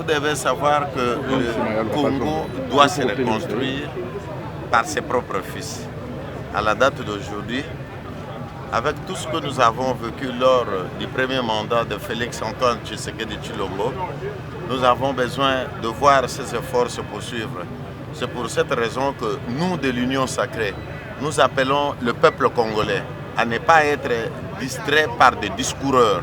devez savoir que le Congo doit se reconstruire par ses propres fils. À la date d'aujourd'hui, avec tout ce que nous avons vécu lors du premier mandat de Félix-Antoine Tshisekedi Tshilombo, nous avons besoin de voir ces efforts se poursuivre. C'est pour cette raison que nous, de l'Union sacrée, nous appelons le peuple congolais à ne pas être distrait par des discoureurs.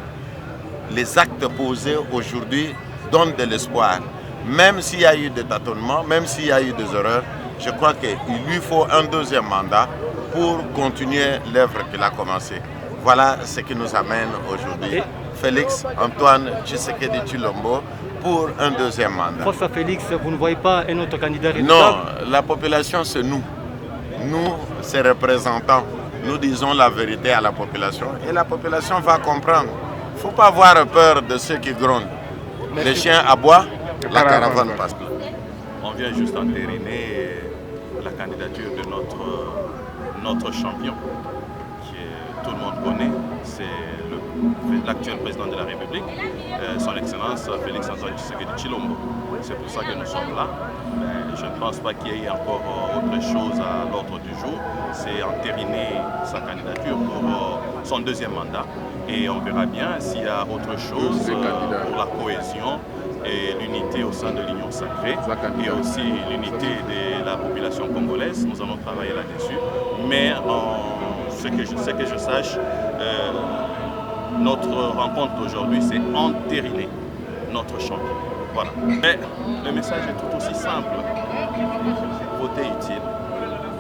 Les actes posés aujourd'hui donnent de l'espoir. Même s'il y a eu des tâtonnements, même s'il y a eu des erreurs, je crois qu'il lui faut un deuxième mandat pour continuer l'œuvre qu'il a commencée. Voilà ce qui nous amène aujourd'hui. Félix Antoine Tshisekedi Tshilombo pour un deuxième mandat. Face à Félix, vous ne voyez pas un autre candidat résultat? Non, la population c'est nous. Nous, ses représentants, nous disons la vérité à la population et la population va comprendre. Il ne faut pas avoir peur de ceux qui grondent. Les chiens aboient, la caravane passe. On vient juste entériner la candidature de notre champion, qui tout le monde connaît, c'est l'actuel président de la République, son Excellence Félix Antoine Tshisekedi Tshilombo. C'est pour ça que nous sommes là. Mais je ne pense pas qu'il y ait encore autre chose à l'ordre du jour. C'est entériner sa candidature pour son deuxième mandat. Et on verra bien s'il y a autre chose pour la cohésion et l'unité au sein de l'Union sacrée et aussi l'unité de la population congolaise. Nous allons travailler là-dessus. Mais ce que je sache, notre rencontre d'aujourd'hui, c'est entériner notre champion. Voilà. Mais le message est tout aussi simple. Votez utile,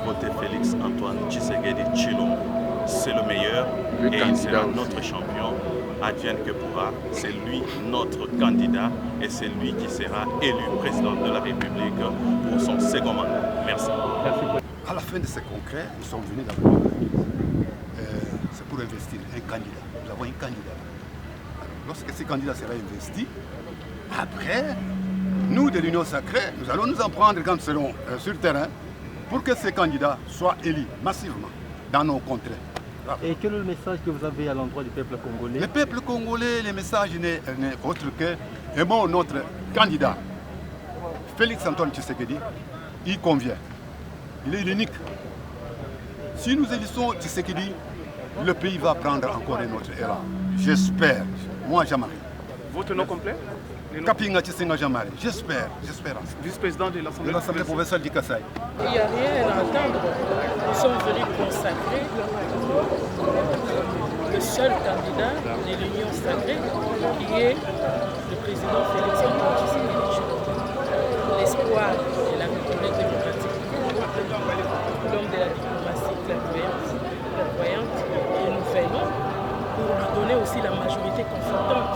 votez Félix Antoine Tshisekedi Tshilombo. C'est le meilleur et il sera notre champion, advienne que pourra. C'est lui notre candidat et c'est lui qui sera élu président de la République pour son second mandat. Merci. À la fin de ce congrès, nous sommes venus d'abord. C'est pour investir un candidat. Nous avons un candidat. Alors, lorsque ce candidat sera investi, après, nous de l'Union sacrée, nous allons nous en prendre quand nous serons sur le terrain pour que ces candidats soient élus massivement dans nos contrées. Et quel est le message que vous avez à l'endroit du peuple congolais? Le peuple congolais, le message n'est autre que aimons notre candidat. Félix Antoine Tshisekedi, il convient. Il est l'unique. Si nous élissons Tshisekedi, le pays va prendre encore un autre élan. J'espère. Moi, Jean-Marie. Votre nom complet? Kapinga Tshisenga Jean-Marie. J'espère. Vice-président de l'Assemblée provinciale du Kasaï. Il n'y a rien à attendre. Nous sommes venus consacrer le seul candidat de l'Union sacrée qui est le président Félix Antoine Tshisekedi Tshilombo. L'espoir de la République démocratique, l'homme de la diplomatie clairvoyante, et nous venons pour lui donner aussi la majorité confortante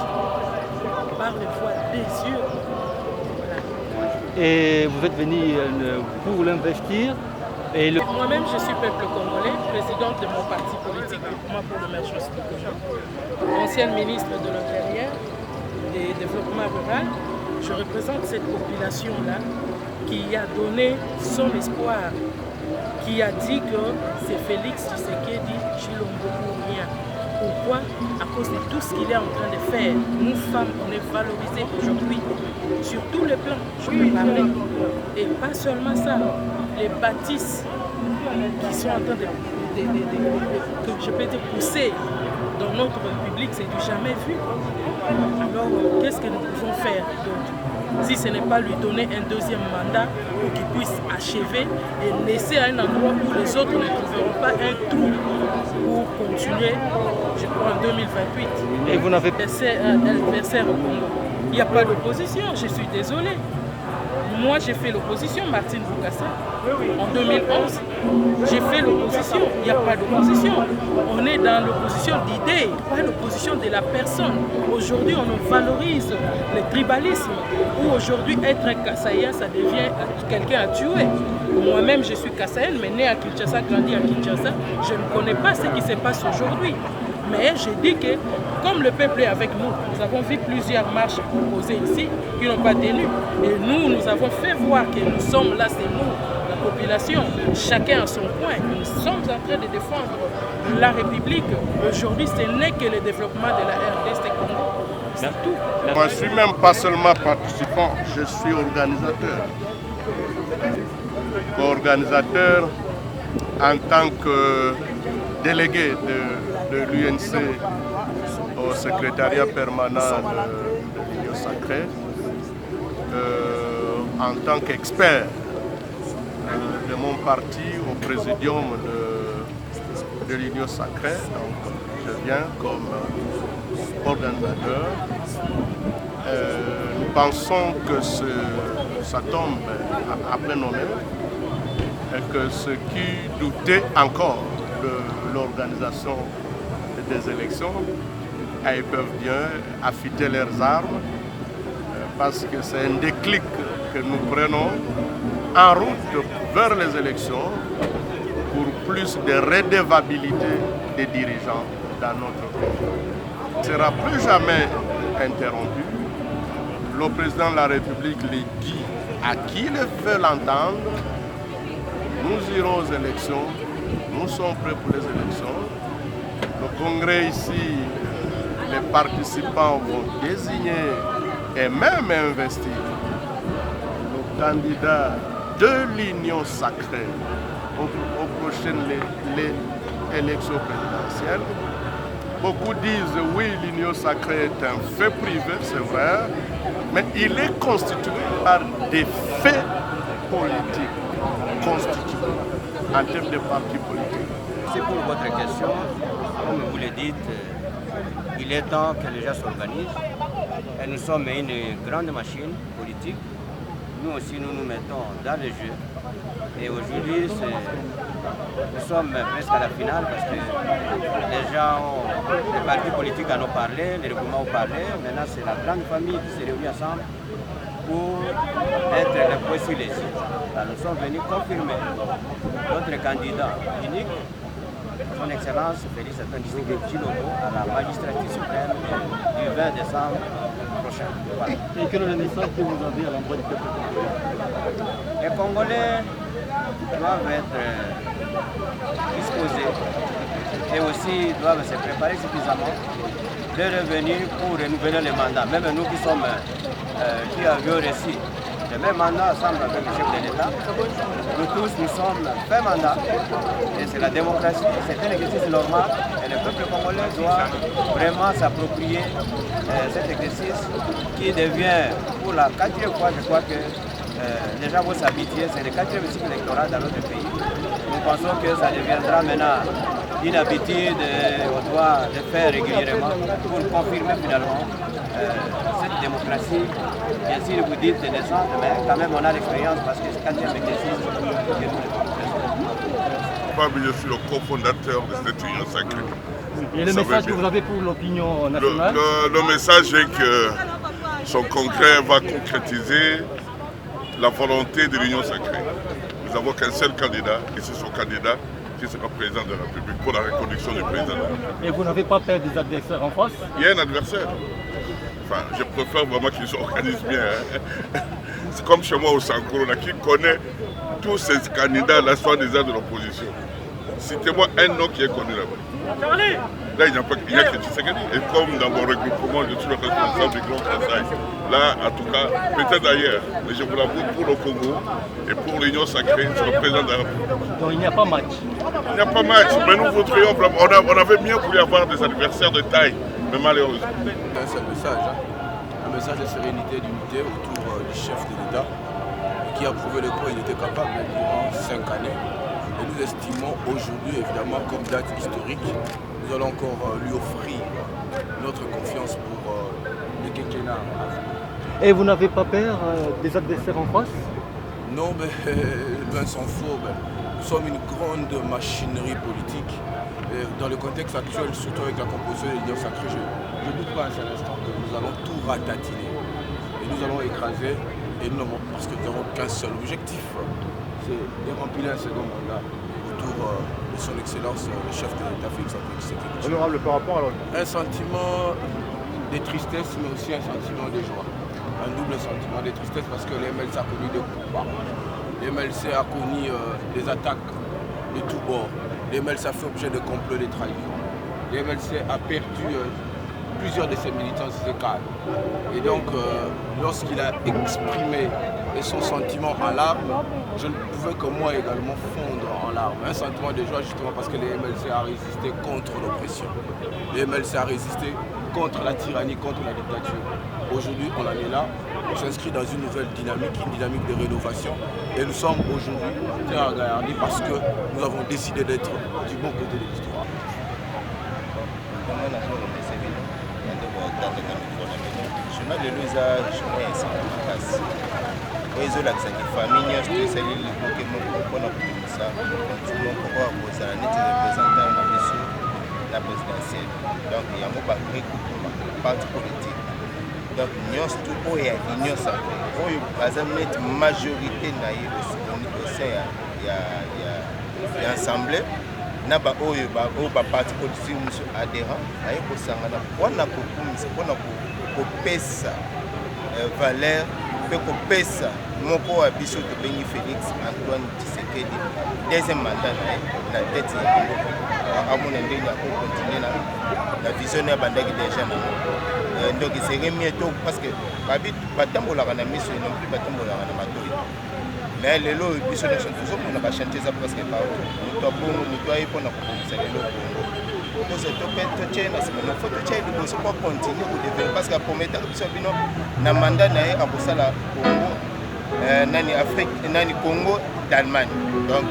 par le voie des yeux. Voilà. Et vous êtes venu pour l'investir. Moi-même, je suis peuple congolais, présidente de mon parti politique, Mouvement pour l'émergence du Congo, ancienne ministre de l'Intérieur et Développement rural. Je représente cette population-là qui a donné son espoir, qui a dit que c'est Félix Tshisekedi Tshilombo pour rien. Pourquoi? À cause de tout ce qu'il est en train de faire. Nous, femmes, on est valorisées aujourd'hui sur tous les plans, je peux parler. Et pas seulement ça, les bâtisses qui sont en train que je peux te pousser dans notre République, c'est du jamais vu. Alors, qu'est-ce que nous pouvons faire d'autre? Si ce n'est pas lui donner un deuxième mandat pour qu'il puisse achever et laisser à un endroit où les autres ne trouveront pas un trou pour continuer, je crois, en 2028. Et vous n'avez pas d'adversaire au Congo. Il n'y a pas d'opposition, je suis désolé. Moi, j'ai fait l'opposition, Martine Boukassa, en 2011. J'ai fait l'opposition, il n'y a pas d'opposition. On est dans l'opposition d'idées, pas l'opposition de la personne. Aujourd'hui, on nous valorise le tribalisme, où aujourd'hui, être un Kassaïen, ça devient quelqu'un à tuer. Moi-même, je suis Kassaïenne, mais né à Kinshasa, grandi à Kinshasa. Je ne connais pas ce qui se passe aujourd'hui. Mais je dis que, comme le peuple est avec nous, nous avons vu plusieurs marches proposées ici qui n'ont pas tenu. Et nous avons fait voir que nous sommes là, c'est nous, la population, chacun à son coin. Nous sommes en train de défendre la République. Aujourd'hui, ce n'est que le développement de la RDC Congo. dans tout. Moi, je suis même pas seulement participant, je suis organisateur. Organisateur en tant que délégué de l'UNC au secrétariat permanent de l'Union Sacrée, en tant qu'expert de mon parti au présidium de l'Union Sacrée. Donc, je viens comme organisateur. Nous pensons que ça tombe après nos mains et que ceux qui doutaient encore de l'organisation des élections, ils peuvent bien affûter leurs armes parce que c'est un déclic que nous prenons en route vers les élections pour plus de redevabilité des dirigeants dans notre pays. Il ne sera plus jamais interrompu. Le président de la République le dit à qui il veut l'entendre. Nous irons aux élections, nous sommes prêts pour les élections. Le Congrès ici, les participants vont désigner et même investir le candidat de l'Union Sacrée aux prochaines élections présidentielles. Beaucoup disent oui, l'Union Sacrée est un fait privé, c'est vrai, mais il est constitué par des faits politiques constitués en termes de partis politiques. C'est pour votre question, comme vous le dites, il est temps que les gens s'organisent. Et nous sommes une grande machine politique. Nous aussi, nous nous mettons dans le jeu. Et aujourd'hui, nous sommes presque à la finale parce que les partis politiques en ont parlé, les groupements ont parlé. Maintenant, c'est la grande famille qui s'est réunie ensemble pour être le point sur les îles. Nous sommes venus confirmer notre candidat unique, son Excellence Félix Antoine Tshisekedi Tshilombo, à la magistrature suprême du 20 décembre prochain. Voilà. Et quel est le message que vous avez à l'endroit du peuple congolais? Les Congolais doivent être disposés et aussi doivent se préparer suffisamment de revenir pour renouveler les mandats. Même nous qui avions reçu le même mandat ensemble avec le chef de l'État, nous tous nous sommes fait mandat et c'est la démocratie, c'est un exercice normal et le peuple congolais doit vraiment s'approprier cet exercice qui devient pour la 4e fois, je crois que les gens vont s'habituer, c'est le 4e cycle électoral dans notre pays. Nous pensons que ça deviendra maintenant une habitude, on doit le faire régulièrement pour confirmer finalement cette démocratie. Bien sûr, vous dites naissante, mais quand même on a l'expérience parce que c'est 4e exercice que nous Je suis le cofondateur de cette union sacrée. Et le message que vous avez pour l'opinion nationale? Le message est que son congrès va concrétiser la volonté de l'union sacrée. Nous n'avons qu'un seul candidat, et c'est son candidat qui sera président de la République pour la reconduction du président de la République. Et vous n'avez pas peur des adversaires en face? Il y a un adversaire. Enfin, je préfère vraiment qu'ils s'organisent bien. Hein. C'est comme chez moi au Sankoro, qui connaît tous ces candidats-là, soit des de l'opposition. Citez-moi un nom qui est connu là-bas. Là, il n'y a que Tshisekedi. Et comme dans mon regroupement, je suis le responsable du Grand Kasaï. Là, en tout cas, peut-être ailleurs, mais je vous l'avoue, pour le Congo et pour l'Union Sacrée, c'est le président de la République. Donc il n'y a pas match? Il n'y a pas match, mais nous voudrions, on avait mieux voulu avoir des adversaires de taille, mais malheureusement. Un seul message, un message de sérénité, d'unité autour du chef de l'État, qui a prouvé le quoi il était capable durant 5 années. Et nous estimons aujourd'hui, évidemment, comme date historique, nous allons encore lui offrir notre confiance pour le quinquennat. Et vous n'avez pas peur des adversaires en face? Non, mais loin s'en faut. Nous sommes une grande machinerie politique. Et dans le contexte actuel, surtout avec la composition de l'Union Sacrée, je ne doute pas un seul instant que nous allons tout ratatiner. Et nous allons écraser, et nous parce que nous n'avons qu'un seul objectif, c'est de remplir un second mandat autour de son Excellence, le chef de l'État Félix Antoine Tshisekedi. Honorable, par rapport à un sentiment de tristesse, mais aussi un sentiment de joie. Un double sentiment de tristesse parce que les MLC a connu des coups bas. Les MLC a connu des attaques de tous bords. Les MLC a fait objet de complots de trahison. Les MLC a perdu plusieurs de ses militants étaient calmes. Et donc, lorsqu'il a exprimé son sentiment en larmes, je ne pouvais que moi également fondre en larmes. Un sentiment de joie justement parce que les MLC a résisté contre l'oppression. Les MLC a résisté contre la tyrannie, contre la dictature. Aujourd'hui, on en est là. On s'inscrit dans une nouvelle dynamique, une dynamique de rénovation. Et nous sommes aujourd'hui très regardés parce que nous avons décidé d'être du bon côté de l'histoire. Donc, il y a un parti politique. Donc, nous il y a l'union sacrée. Par exemple, notre majorité au sein de l'Assemblée, nous avons un parti politique adhérent. On a pesa valeur, pesa moko à biso de Béni Félix Antoine Tshisekedi. Deuxième mandat la tête à mon endroit pour continuer la vision de Bandaki déjà. Donc c'est remis tout parce que batambola na mission non plus batambola na matoi. Mais les lots ils sont toujours on a chanter ça parce que pas nous doit bon nous doit y pour na c'est les lots. Donc c'est tout peut chaîne c'est mais faut tout chaîne nous faut continuer au développer parce que pour mettre biso bino na mandat na a kosala Congo nani Afrique nani Congo d'Allemagne. Donc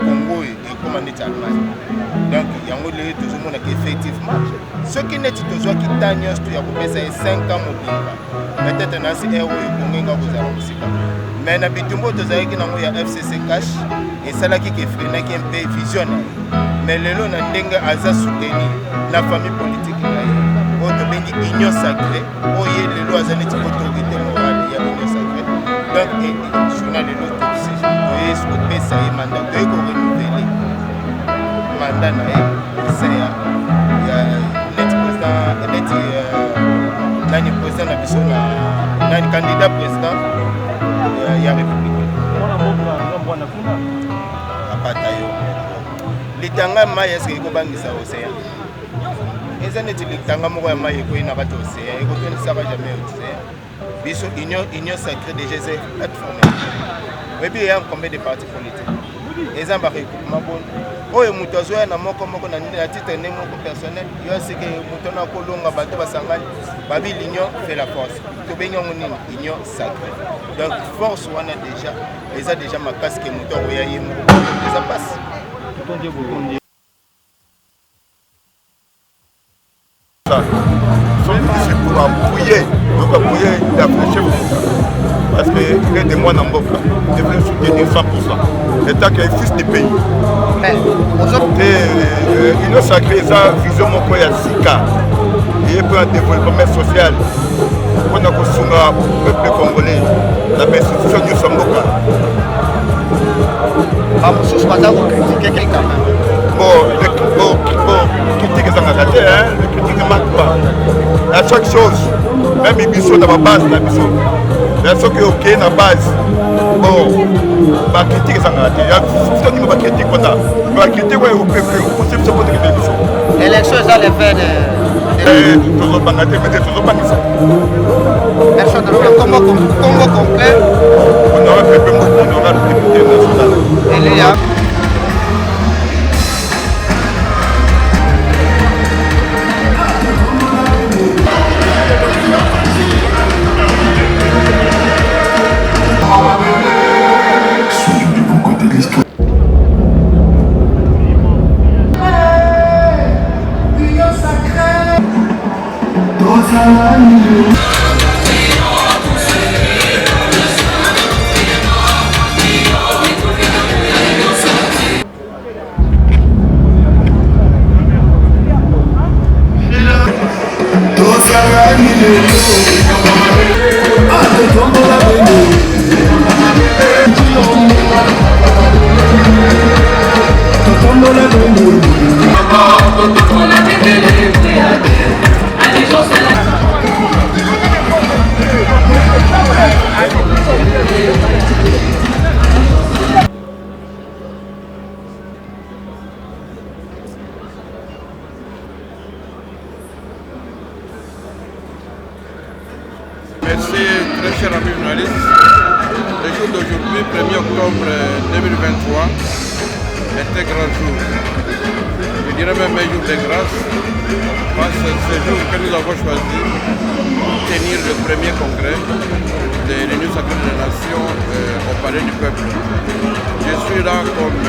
Congo est commandé d'Allemagne. Donc il y a un lieu toujours mon effectivement ce qui n'est toujours qui tanya tu ya kopesa 5 ans mobimba peut-être na c'est euro kongenga kozala musika mais na bitumbo tozali ki nango ya FCC cash et ça là qui frena qui un peu vision mais lelo na ndenge aza soutenir la famille politique na ye auto bengi union sacrée oye lelo aza neti autorité morale ya union sacrée donc journal lelo c'est oye ce que pesa et mandat de ko renouveler mandat na ye c'est ya nani président na biso nani candidat président ya république apata yo litanga mai eske ekobangisa océan eza neti litanga moko ya mai ekoyina kati océan ekotondisaka jamais océan biso union sacrée déjà c'est plateforme oyebi eya combien de partis politiques eza baregroupement bon oyo moto azoya na moko na titre ndenge moko personnel yo seke moto na kolonga bato basangani babi l'union fait la force tobengi yango nini union sacrée donc force wana déjà eza déjà makasi ke moto akoya ye moko eza passe c'est pour appuyer donc appuyer la chef parce qu'il est de moi dans Mboka je veux soutenir 100% l'État qui est fils du pays et union sacrée ça vision moko ya sika et pour un développement social on a kosunga peuple congolais la institution du Mboka bamosusu baza kocritique quelqu'un bon critique ezangaka te le critique ne manque pas à chaque chose même biso na babase na biso mais soki okei na base bon bacritique ezangaka te soki bacritique wana bacritique oyo okosi biso kotekende biso élection eza le fait de tozobanga te mais tozobangisa personne Congo complet honorable député national Elia Rosa Merci, très chers amis journalistes. Le jour d'aujourd'hui, 1er octobre 2023, est un grand jour. Je dirais même un jour de grâce, parce que c'est ce jour que nous avons choisi pour tenir le premier congrès de l'Union sacrée des nations au Palais du Peuple. Je suis là comme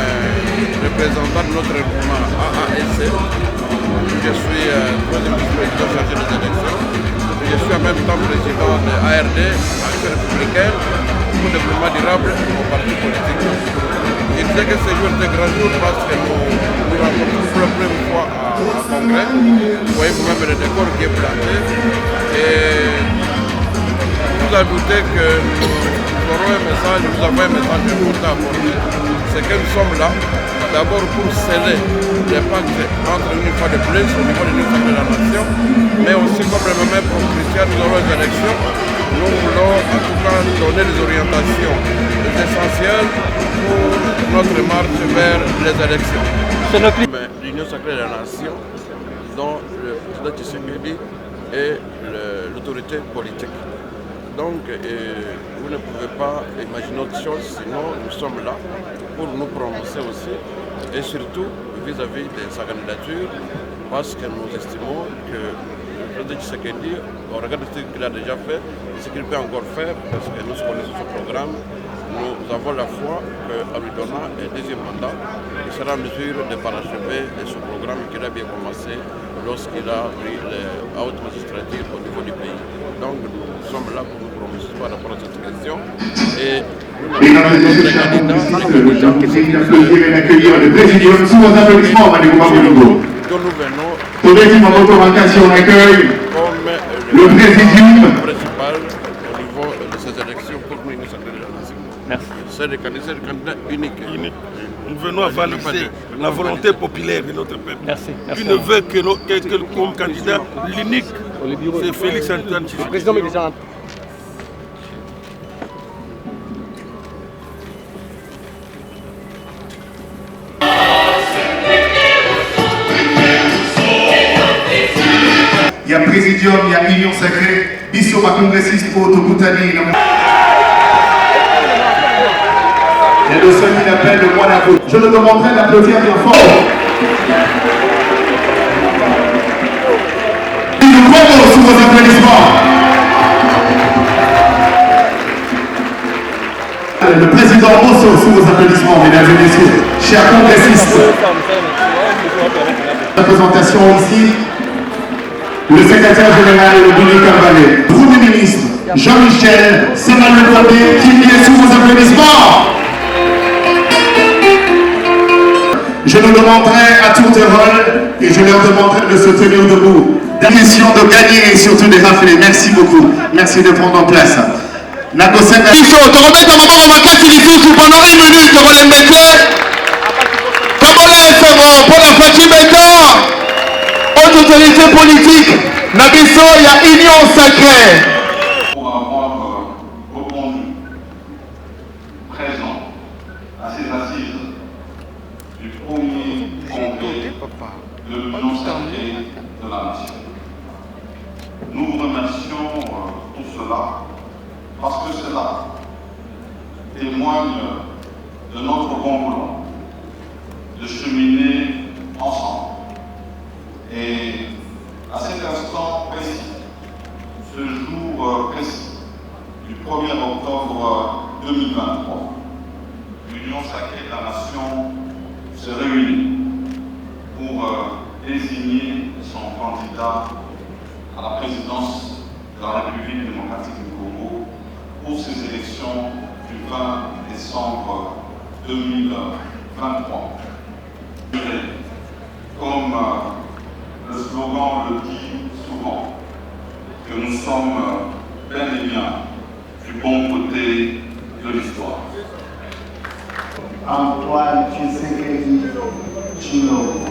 représentant de notre mouvement AASC. Je suis troisième vice-président chargé des élections. Je suis en même temps président de ARD, Action républicaine, pour le développement durable au parti politique. Je disais que ce jour est un grand jour parce que nous rencontrons pour la première fois à Congrès. Vous voyez vous-même le décor qui est planté. Et vous ajoutez que nous aurons un message, nous avons un message important à porter. C'est que nous sommes là, d'abord pour sceller les pactes entre une fois de plus au niveau de l'Union de la Nation, mais aussi comme le moment pour Christian, nous aurons les élections. Nous voulons en tout cas donner des orientations essentielles pour notre marche vers les élections. L'Union sacrée de la Nation, dont le président Tshisekedi est l'autorité politique. Donc, vous ne pouvez pas imaginer autre chose, sinon nous sommes là pour nous prononcer aussi, et surtout vis-à-vis de sa candidature, parce que nous estimons que le président Tshisekedi, au regard de ce qu'il a déjà fait, et ce qu'il peut encore faire, parce que nous connaissons son programme, nous avons la foi qu'en lui donnant un deuxième mandat, il sera en mesure de parachever ce programme qu'il a bien commencé lorsqu'il a pris la haute magistrature au niveau du pays. Donc nous sommes là pour nous prononcer par rapport à cette question. Et nous avons notre candidat, le président sous vos applaudissements, Madame Gouvernement. dont nous venons Pour deuxième convocation, on accueille comme le président principal au niveau de ces élections pour nous, l'Union sacrée de la Nation. Merci. C'est le candidat unique. Nous venons à valider la volonté populaire de notre peuple. Merci. Qui ne veut que comme candidat l'unique, c'est Félix Antoine Tshisekedi. Le président est déjà il y a Présidium, il y a Union Sacrée, Bissoma Congressiste pour Autoboutani. Il y a le seul qui appelle le mois d'avril. Je le demanderai d'applaudir bien fort. Nous bravo sous vos applaudissements. Le président Rosso sous vos applaudissements, mesdames et messieurs. Chers congressistes. Représentation ici. Le secrétaire général Dominique Carvalho, Premier ministre Jean-Michel Sénat-Le-Condé, qui est sous vos applaudissements. Je nous demanderai à tour de rôle et je leur demanderai de se tenir debout. La question de gagner et surtout de rafler. Merci beaucoup. Merci de prendre en place. Pendant une minute, pour les mettre. Comment les pour la Fatima aux autorités politiques, Nabiso, il y a Union Sacrée. Pour avoir répondu présent à ces assises du premier congrès de l'Union Sacrée de la Nation. Nous vous remercions pour cela, parce que cela témoigne de notre bon vouloir de cheminer ensemble. Et à cet instant précis, ce jour précis, du 1er octobre 2023, l'Union sacrée de la Nation se réunit pour désigner son candidat à la présidence de la République démocratique du Congo pour ces élections du 20 décembre 2023. Comme le slogan le dit souvent, que nous sommes bel et bien du bon côté de l'histoire. Antoine Tshisekedi Tshilombo,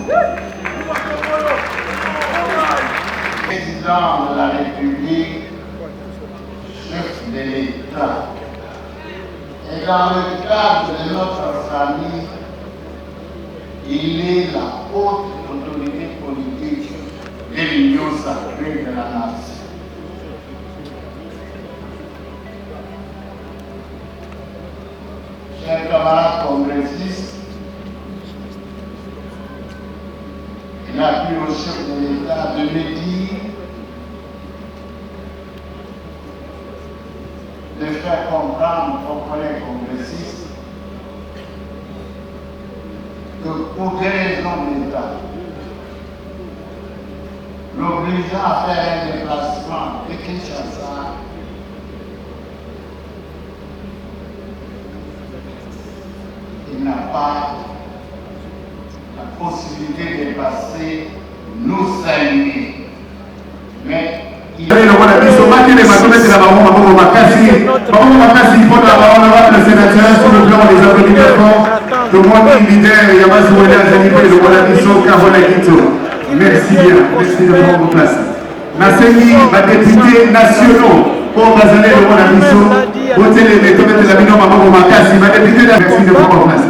président de la République, chef de l'État. Et dans le cadre de notre famille, il est la haute autorité politique de l'Union sacrée de la Nation. chers camarades congressistes, il a plu au chef de l'État de me dire de faire comprendre aux collègues congressistes que pour des raisons d'État, l'obligeant à faire un déplacement de Kinshasa il n'a pas la possibilité de passer nous saluer. Mais il merci bien, merci de prendre place. Nasengi, les députés nationaux, pour basaler le monde à Misso, voter les méthodes de la minoma Makasi, les députés merci de prendre place.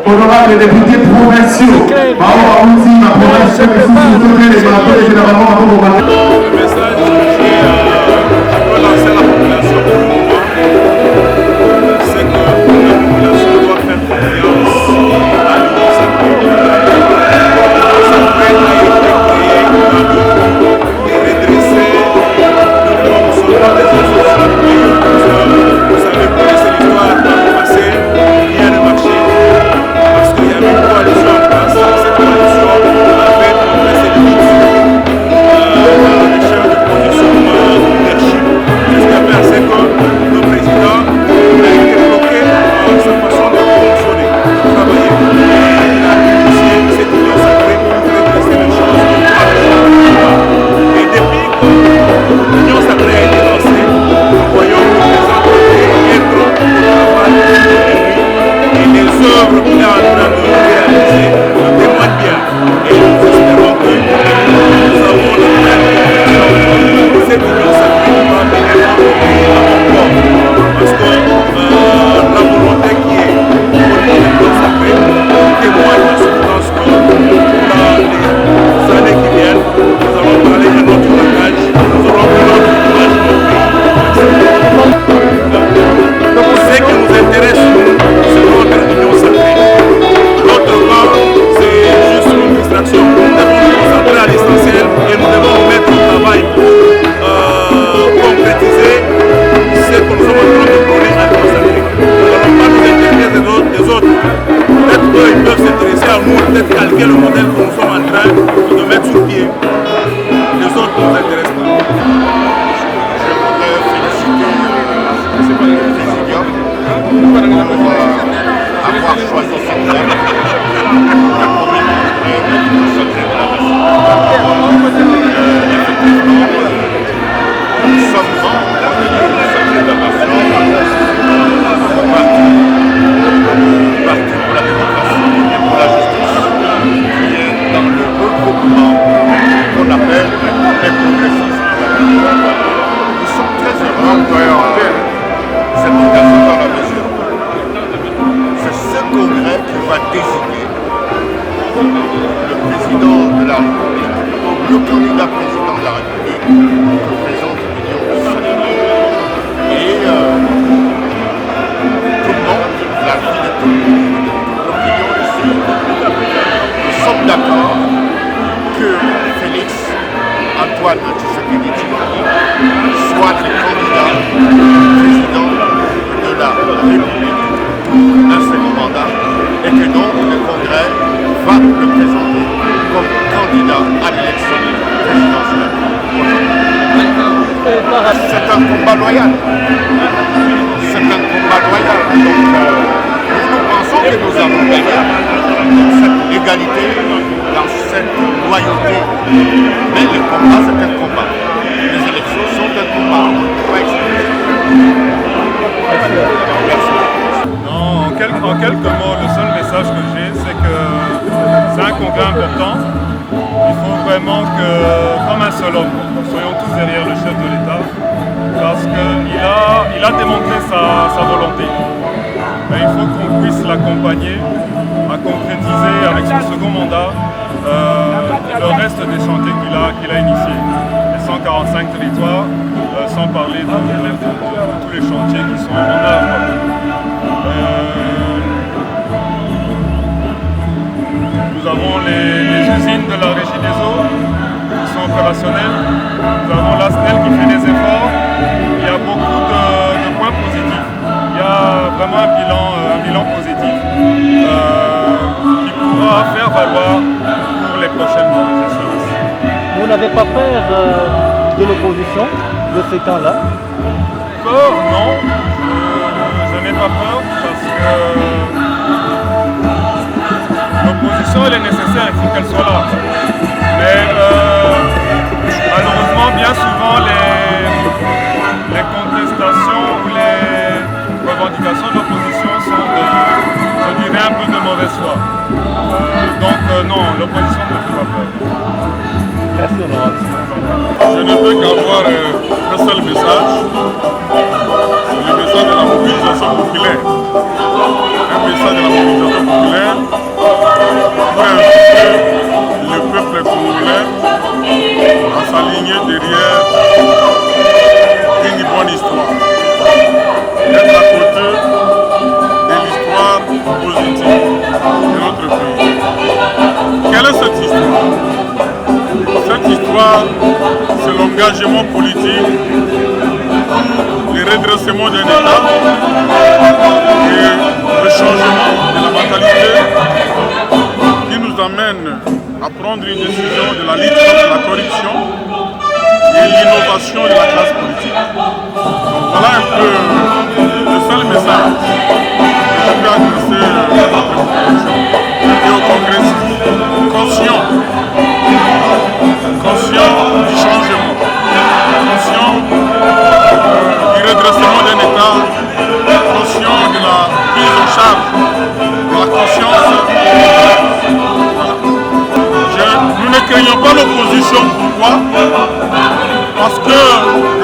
Honorable député provinciaux, Mao Aouti, ma province, qui sont les députés de la Makasi. Le message que je peux lancer à la population pour le moment, c'est que la population doit faire confiance à l'Union sacrée. En quelques mots, le seul message que j'ai, c'est que c'est un congrès important. Il faut vraiment que, comme un seul homme, nous soyons tous derrière le chef de l'État, parce qu'il a démontré sa volonté. Mais il faut qu'on puisse l'accompagner à concrétiser avec son second mandat le reste des chantiers qu'il a initiés. Les 145 territoires, sans parler de tous les chantiers qui sont en œuvre. Nous avons les usines de la Régie des Eaux qui sont opérationnelles. Nous avons l'ASNEL qui fait des efforts. Il y a beaucoup de points positifs. Il y a vraiment un bilan positif qui pourra faire valoir pour les prochaines échéances. Vous n'avez pas peur de l'opposition de ces temps-là? Peur, non. Je n'ai pas peur parce que l'opposition elle est nécessaire, il faut qu'elle soit là. Mais malheureusement, bien souvent, les contestations ou les revendications de l'opposition sont je dirais, un peu de mauvaise foi. Donc non, l'opposition ne fait pas peur. Merci, je ne peux qu'avoir un seul message, c'est le message de la mobilisation populaire. Un message de la mobilisation populaire pour inviter le peuple congolais à s'aligner derrière une bonne histoire. D'être à côté de l'histoire positive de notre pays. Quelle est cette histoire? Cette histoire, c'est l'engagement politique pour le redressement d'un État et le changement de la mentalité qui nous amène à prendre une décision de la lutte contre la corruption et l'innovation de la classe politique. Donc voilà un peu le seul message que je peux adresser à notre population et au congressistes. Conscient du changement, conscient du redressement d'un État, conscient de la prise en charge de la conscience. Voilà. Nous ne craignons pas l'opposition. Pourquoi? Parce que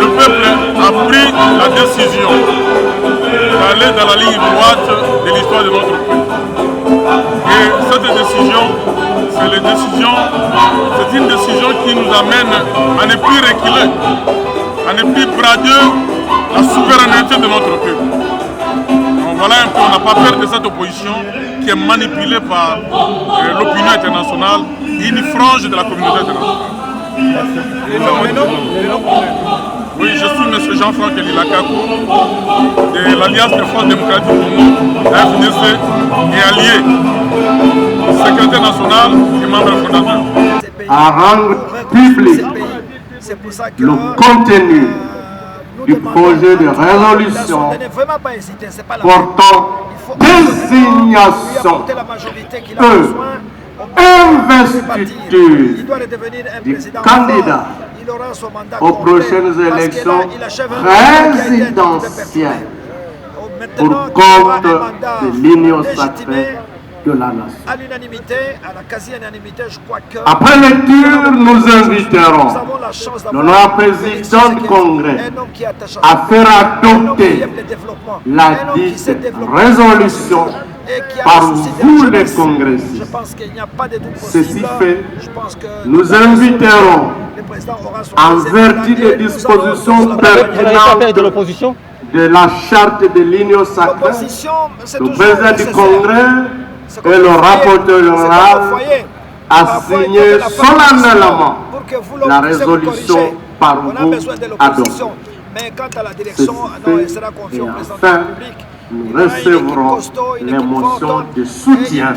le peuple a pris la décision d'aller dans la ligne droite de l'histoire de notre pays. Et cette décision, c'est une décision qui nous amène à ne plus reculer, à ne plus brader la souveraineté de notre peuple. Donc voilà un peu, on n'a pas peur de cette opposition qui est manipulée par l'opinion internationale et une frange de la communauté internationale. Oui, je suis M. Jean-Franck Elilakakou de l'Alliance des Forces démocratiques du Congo, FDC et allié, secrétaire national et membre fondateur. À rendre public le contenu du projet de résolution portant désignation investiture du candidat aux prochaines élections présidentielles pour compte de l'union sacrée de la nation. À l'unanimité, à la quasi-unanimité, je crois que... Après lecture, nous inviterons l'honorable président du Congrès à faire adopter la dite résolution par vous les congressistes. Ceci fait, nous inviterons, en vertu des dispositions pertinentes de la charte de l'union sacrée, le président du Congrès et le rapporteur général a signé solennellement la résolution par vous adoptée. Mais quant à la direction, non, elle sera confiée au président de la République. Nous recevrons les motions de soutien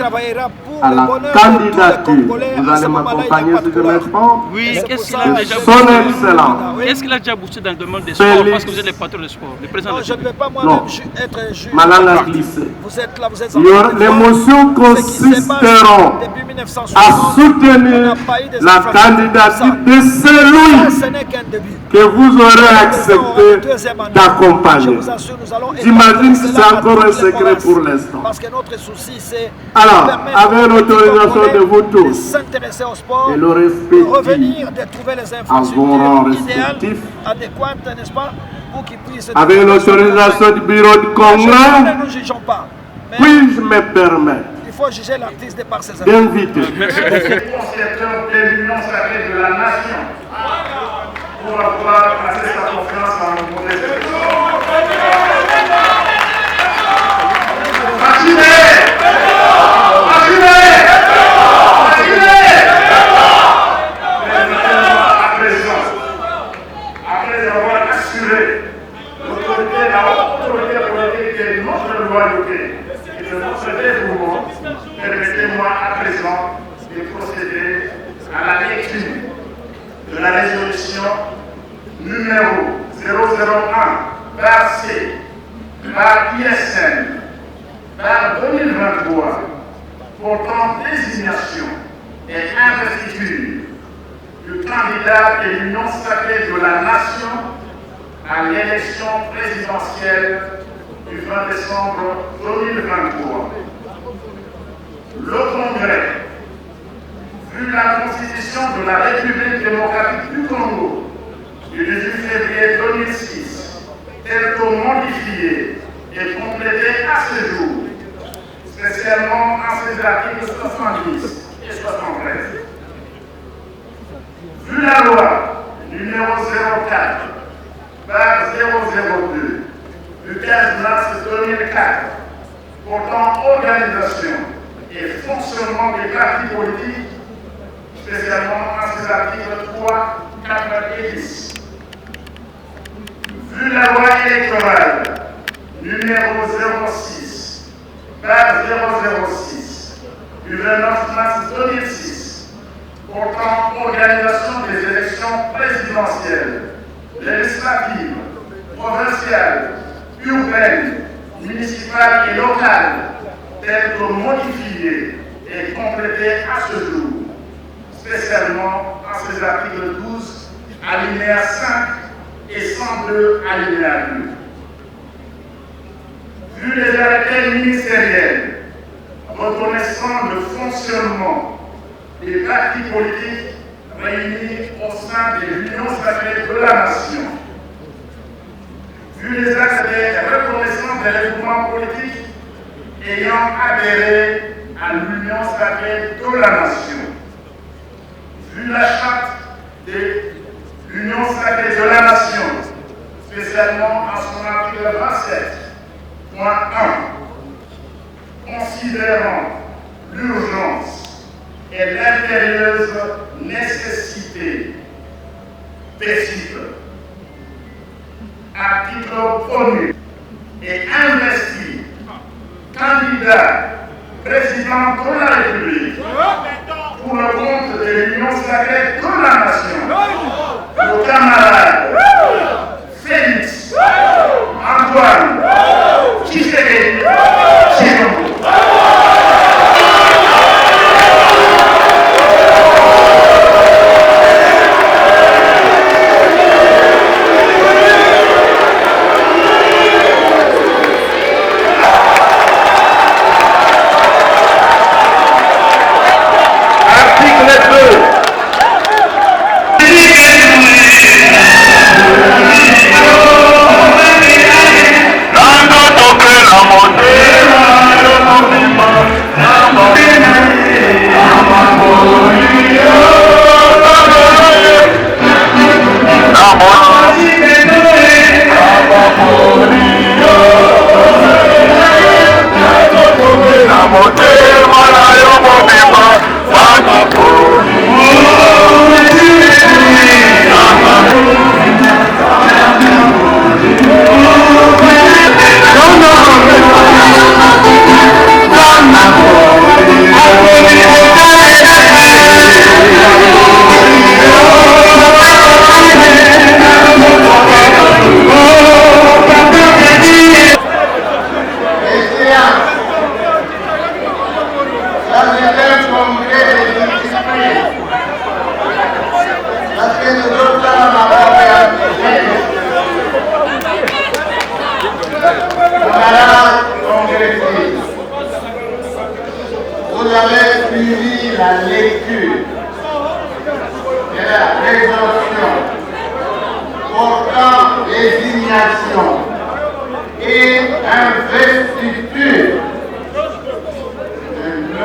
à la candidature. Vous allez m'accompagner si je me trompe. Oui, son excellence. Est-ce qu'il a déjà boosté dans le domaine des sports parce que vous êtes le patron des sports, le président? Non, je ne vais pas moi-même être juge. Ma langue a glissé. Vous êtes là, vous êtes les motions consisteront à soutenir la candidature de celui que vous aurez accepté d'accompagner. J'imagine que c'est encore un secret pour l'instant. Parce que notre souci, c'est alors, avec l'autorisation de vous tous s'intéresser au sport, et le respect revenir, de trouver les infrastructures idéales, adéquates, n'est-ce pas, pour qu'ils puissent... Avec l'autorisation du bureau du Congrès, puis-je me permettre faut juger l'artiste par ses Bien œuvres. vite. Concepteur de l'union sacrée de la nation pour avoir placé sa confiance en nos modèles. Après avoir assuré l'autorité politique de notre loyauté et de notre dévouement, permettez-moi à présent de procéder à la lecture de la résolution numéro 001 par C, par ISN, par 2023, portant désignation et investiture du candidat de l'Union sacrée de la nation à l'élection présidentielle du 20 décembre 2023. Le Congrès, vu la Constitution de la République démocratique du Congo du 18 février 2006, telle que modifiée et complétée à ce jour, spécialement en ses articles 70 et 73. Vu la loi numéro 04 par 002 du 15 mars 2004 portant organisation et fonctionnement des partis politiques, spécialement en ses articles 3, 4 et 10. Vu la loi électorale numéro 06 par 006 du 29 mars 2006 portant organisation des élections présidentielles, législatives, provinciales, urbaines, municipales et locales, telles que modifiées et complétées à ce jour, spécialement en ses articles 12, alinéa 5 et 102, alinéa 2. Vu les arrêtés ministériels reconnaissant le fonctionnement des partis politiques réunis au sein de l'Union sacrée de la nation, vu les actes de reconnaissance des mouvements politiques ayant adhéré à l'Union sacrée de la nation, vu la charte de l'Union sacrée de la nation, spécialement en son article 27.1, considérant l'urgence et l'impérieuse nécessité paisible, article 1er, et investi candidat président de la République pour le compte de l'Union sacrée de la nation, le camarade Félix Antoine Tshisekedi Tshilombo.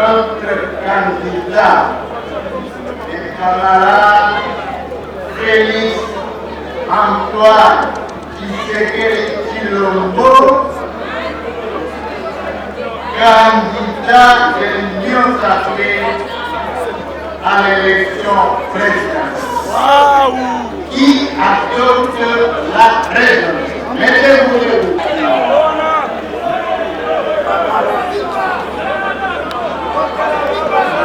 notre candidat et camarade Félix Antoine Tshisekedi Tshilombo, candidat de l'Union sacrée à l'élection présidentielle, qui adopte la présidence. Mettez-vous debout.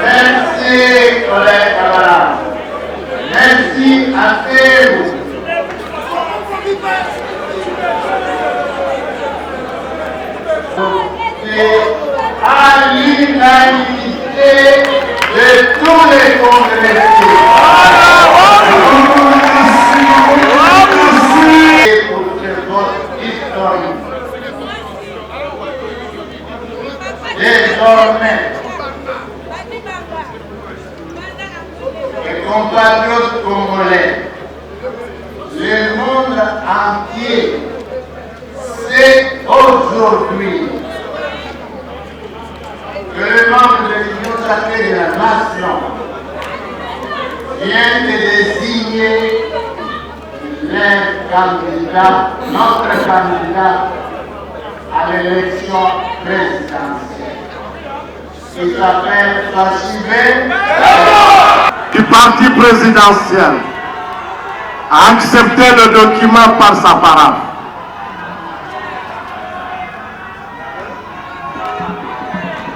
Merci, collègues camarades. Merci à vous. À l'unanimité de tous les congressistes. Pour ce vote historique. Désormais, les compatriotes congolais, le monde entier sait aujourd'hui que le membre de l'Union sacrée de la nation vient de désigner notre candidat à l'élection présidentielle, qui s'appelle Fachivé du parti présidentiel, a accepté le document par sa parole.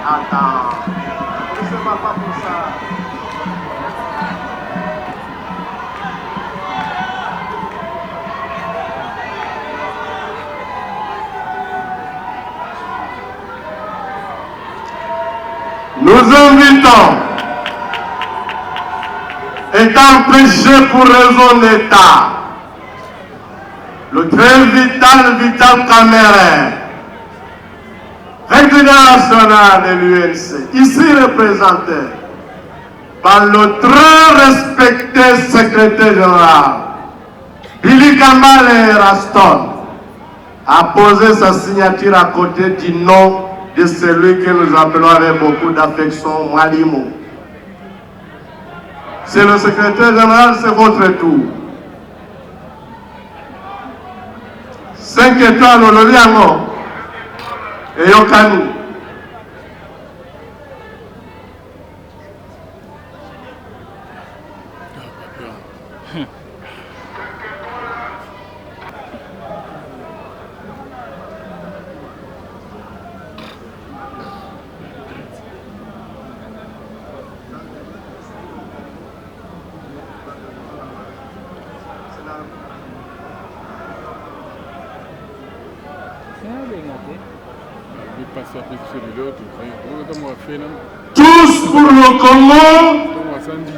Attends, ne se bat pas pour ça. Nous invitons, étant prêché pour raison d'État, le très vital Cameroun, recteur national de l'UNC, ici représenté par le très respecté secrétaire général, Billy Kambale Raston, a posé sa signature à côté du nom de celui que nous appelons avec beaucoup d'affection Malimo. C'est le secrétaire général, c'est votre tour. 5 étoiles au Loliango et Yokani. Tous pour le Congo,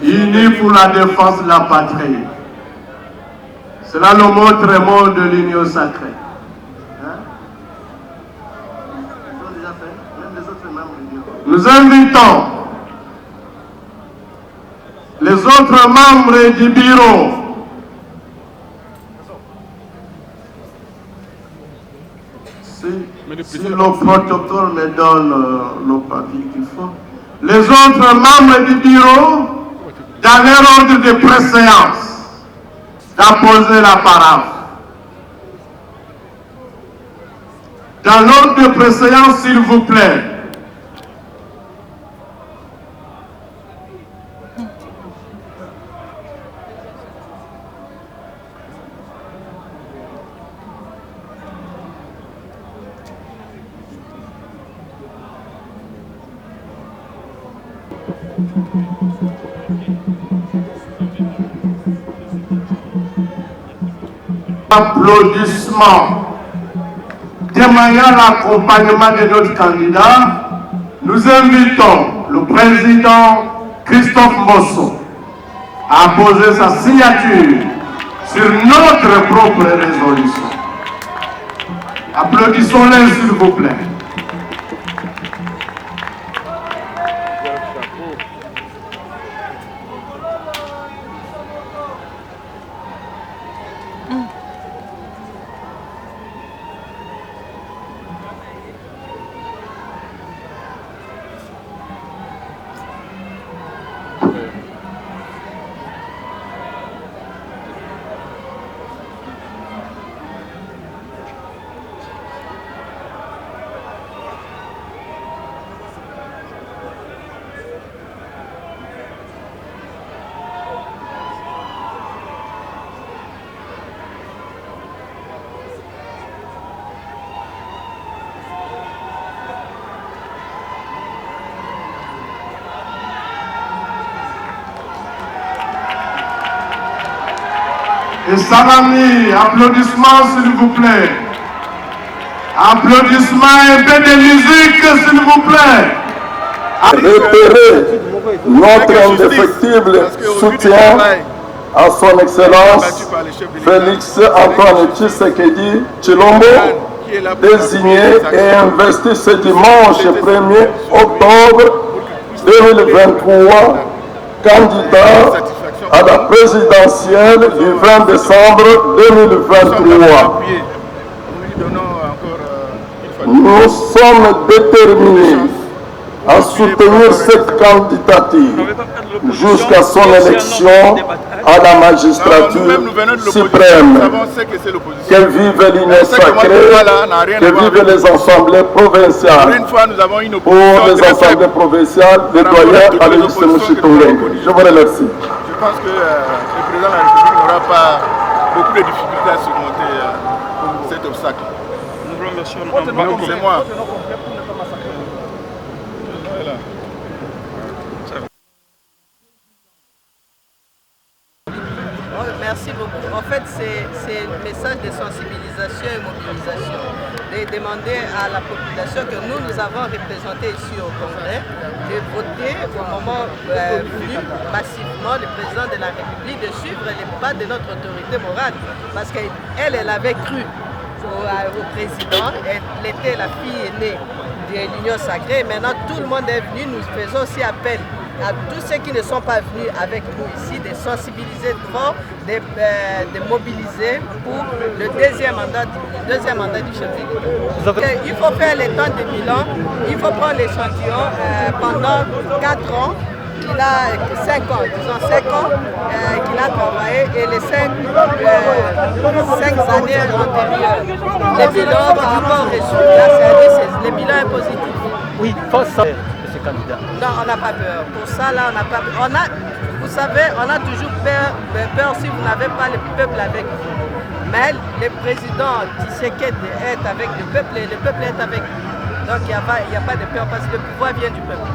unis pour la défense de la patrie. C'est là le mot très mot de l'Union sacrée. Nous invitons les autres membres du bureau si le protocole me donne le papier qu'il faut. Les autres membres du bureau, dans leur ordre de préséance, d'apposer la parole. Dans l'ordre de préséance, s'il vous plaît. Applaudissements témoignant l'accompagnement de notre candidat, nous invitons le président Christophe Mosso à poser sa signature sur notre propre résolution. Applaudissons-les s'il vous plaît. Et Salami, applaudissements s'il vous plaît. Applaudissements et un peu de musique s'il vous plaît. Réitérer notre indéfectible soutien à son Excellence Félix Antoine Tshisekedi Tshilombo, désigné et investi ce dimanche 1er octobre 2023, candidat à la présidentielle du 20 décembre 2023. Nous sommes déterminés à soutenir cette candidature jusqu'à son élection à la magistrature suprême. Que vive l'union sacrée, que vivent les assemblées provinciales. Pour les assemblées provinciales, le doyen Aloysius Mouchitoulé. Je vous remercie. Je pense que le président de la République n'aura pas beaucoup de difficultés à surmonter cet obstacle. Nous remercions. C'est moi. Merci beaucoup. En fait, c'est un message de sensibilisation et mobilisation. De demander à la population que nous avons représentée ici au Congrès de voter au moment venu massivement le président de la République, de suivre les pas de notre autorité morale. Parce qu'elle avait cru au président, elle était la fille aînée de l'Union sacrée. Maintenant, tout le monde est venu. Nous faisons aussi appel à tous ceux qui ne sont pas venus avec nous ici, de sensibiliser fort, de mobiliser pour le deuxième mandat du chef de l'État. Il faut faire le temps de bilan, il faut prendre l'échantillon pendant 4 ans. Il a 5 ans, disons 5 ans qu'il a travaillé et les 5 années antérieures. Le bilan par rapport au résultat, le bilan est positif. Oui, face à ces candidats. Non, on n'a pas peur. Pour ça, là, on n'a pas peur. Vous savez, on a toujours peur si vous n'avez pas le peuple avec vous. Mais le président Tshisekedi est avec le peuple et le peuple est avec vous. Donc il n'y a pas de peur parce que le pouvoir vient du peuple.